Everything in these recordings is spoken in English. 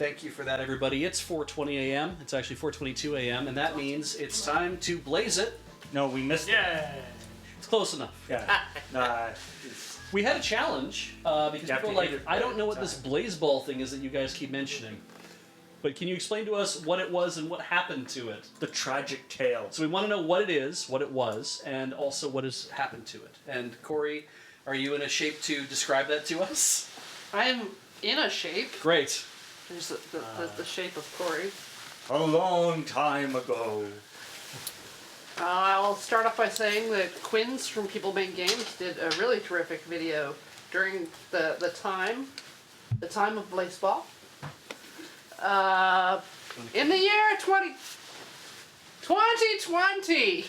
Thank you for that, everybody. It's 4:20 a.m. It's actually 4:22 a.m., and that means it's time to blaze it. No, we missed it. It's close enough. Yeah. We had a challenge because people were like, I don't know what this Blaseball thing is that you guys keep mentioning. But can you explain to us what it was and what happened to it? The tragic tale. So we want to know what it is, what it was, and also what has happened to it. And Cori, are you in a shape to describe that to us? I'm in a shape. Great. There's the shape of Cori. A long time ago. I'll start off by saying that Quinn's from People Make Games did a really terrific video during the time of Blaseball. In the year 2020,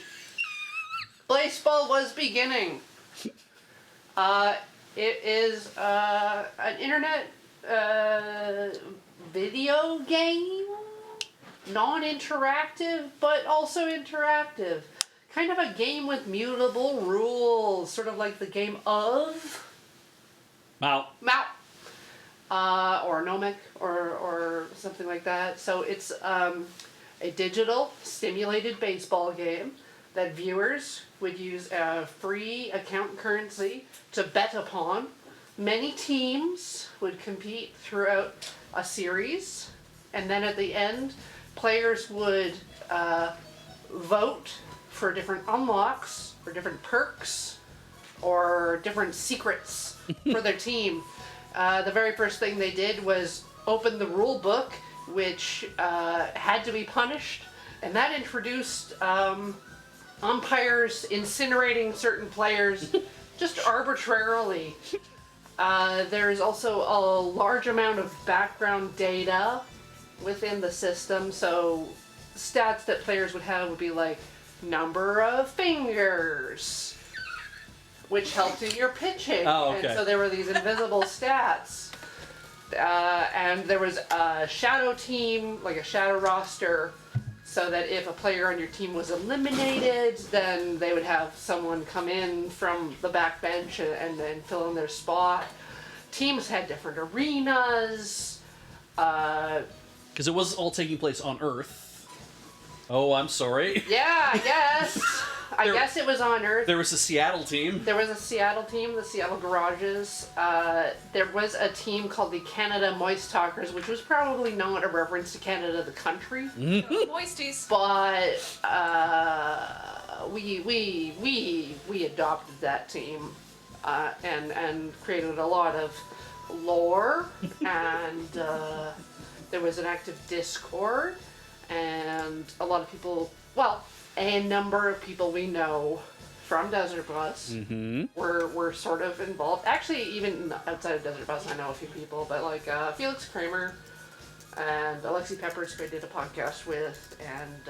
Blaseball was beginning. It is an internet video game, non-interactive, but also interactive. Kind of a game with mutable rules, sort of like the game of Mao. Or Nomic, or something like that. So it's a digital simulated baseball game that viewers would use a free account currency to bet upon. Many teams would compete throughout a series, and then at the end, players would vote for different unlocks, or different perks, or different secrets for their team. The very first thing they did was open the rule book, which had to be punished, and that introduced umpires incinerating certain players just arbitrarily. There's also a large amount of background data within the system, so stats that players would have would be like number of fingers, which helped in your pitching. Oh, okay. And so there were these invisible stats. And there was a shadow team, like a shadow roster, so that if a player on your team was eliminated, then they would have someone come in from the back bench and then fill in their spot. Teams had different arenas. Because it was all taking place on Earth. Oh, I'm sorry. Yeah, I guess. I guess it was on Earth. There was a Seattle team. There was a Seattle team, the Seattle Garages. There was a team called the Canada Moist Talkers, which was probably not a reference to Canada, the country. Moisties. But we adopted that team and created a lot of lore, and there was an active Discord, and a lot of people, well, a number of people we know from Desert Bus were sort of involved. Actually, even outside of Desert Bus, I know a few people, but like Felix Kramer and Alexi Peppers, who I did a podcast with, and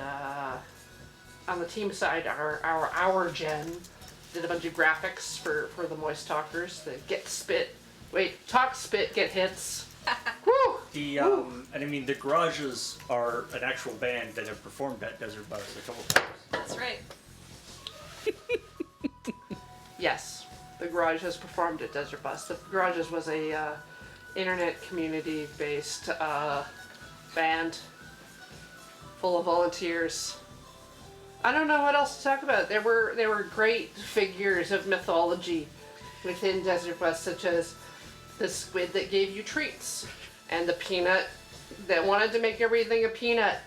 on the team side, our gen did a bunch of graphics for the Moist Talkers, the talk, spit, get hits. Woo! And I mean, the Garages are an actual band that have performed at Desert Bus a couple times. That's right. Yes, the Garage has performed at Desert Bus. The Garages was a internet community-based band full of volunteers. I don't know what else to talk about. There were great figures of mythology within Desert Bus, such as the squid that gave you treats, and the peanut that wanted to make everything a peanut.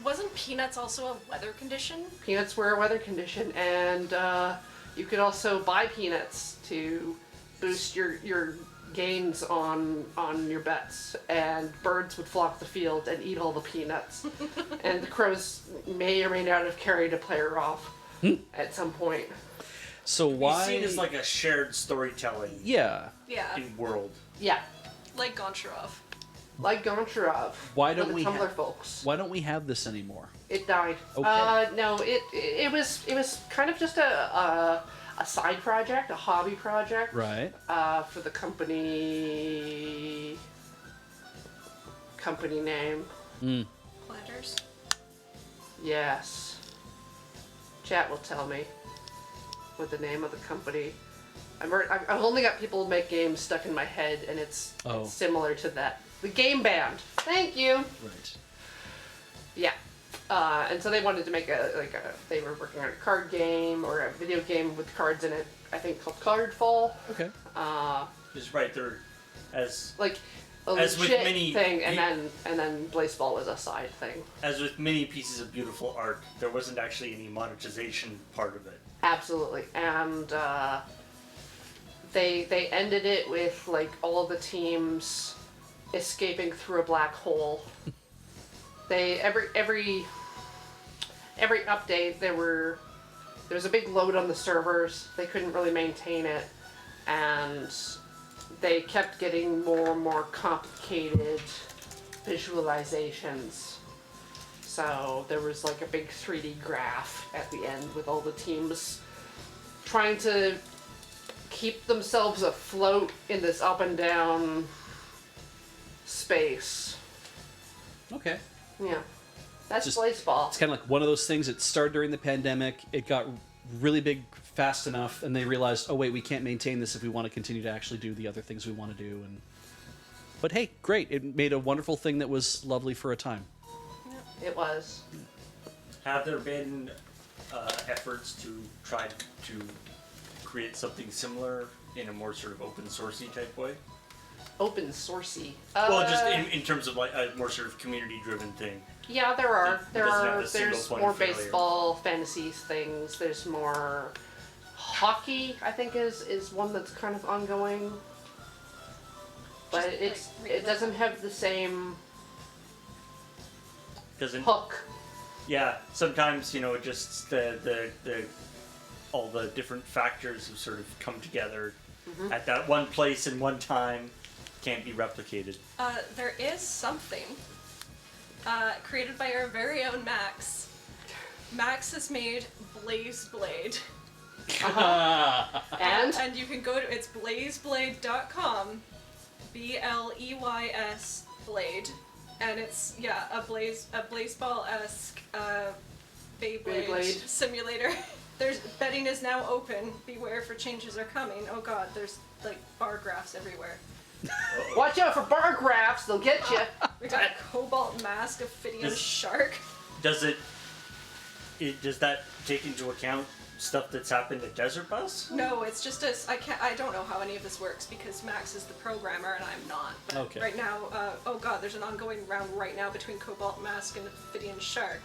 Wasn't peanuts also a weather condition? Peanuts were a weather condition, and you could also buy peanuts to boost your gains on your bets, and birds would flock the field and eat all the peanuts. And the crows may or may not have carried a player off at some point. So why? It's seen as like a shared storytelling Yeah. Yeah. world. Yeah, Like Goncharov. like Goncharov. Why don't for the we Tumblr folks? Why don't we have this anymore? It died. Okay. No, it was kind of just a side project, a hobby project. Right. For the company name. Planters. Yes. Chat will tell me what the name of the company. I've only got people make games stuck in my head, and it's similar to that. The game band. Thank you. Right. Yeah. And so they wanted to make they were working on a card game or a video game with cards in it, I think called Cardfall. Okay. Just right there, as like a as with legit many thing, and then Blaseball was a side thing. as with many pieces of beautiful art, there wasn't actually any monetization part of it. Absolutely. And they ended it with like all of the teams escaping through a black hole. They every update there was a big load on the servers. They couldn't really maintain it, and they kept getting more and more complicated visualizations. So there was like a big 3D graph at the end with all the teams trying to keep themselves afloat in this up and down space. Okay. Yeah. That's Just- Blaseball. It's kind of like one of those things that started during the pandemic. It got really big fast enough, and they realized, oh wait, we can't maintain this if we want to continue to actually do the other things we want to do. But hey, great! It made a wonderful thing that was lovely for a time. It was. Have there been efforts to try to create something similar in a more sort of open sourcey type way? Open sourcey. Well, just in terms of like a more sort of community driven thing. Yeah, there are. It doesn't have a single There's point more of failure. baseball fantasies things. There's more hockey. I think is one that's kind of ongoing, but Just, it doesn't have the same Doesn't hook. Yeah, sometimes just the all the different factors have sort of come together at that one place and one time, can't be replicated. There is something created by our very own Max. Max has made Bleysblade. And you can go to it's Bleysblade.com, BLEYS Blade, and it's a Blaseball-esque Beyblade simulator. There's betting is now open. Beware for changes are coming. Oh god, there's like bar graphs everywhere. Watch out for bar graphs; they'll get you. We got a Cobalt Mask, Ophidian Shark. Does does that take into account stuff that's happened at Desert Bus? No, it's just I don't know how any of this works because Max is the programmer and I'm not. But Okay. right now, oh god, there's an ongoing round right now between Cobalt Mask and Ophidian Shark.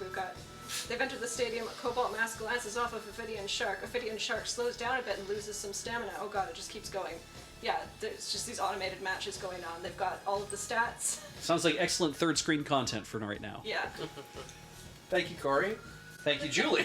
They've entered the stadium. Cobalt Mask glances off of Ophidian Shark. Ophidian Shark slows down a bit and loses some stamina. Oh god, it just keeps going. Yeah, there's just these automated matches going on. They've got all of the stats. Sounds like excellent third screen content for right now. Yeah. Thank you, Cori. Thank you, Julie.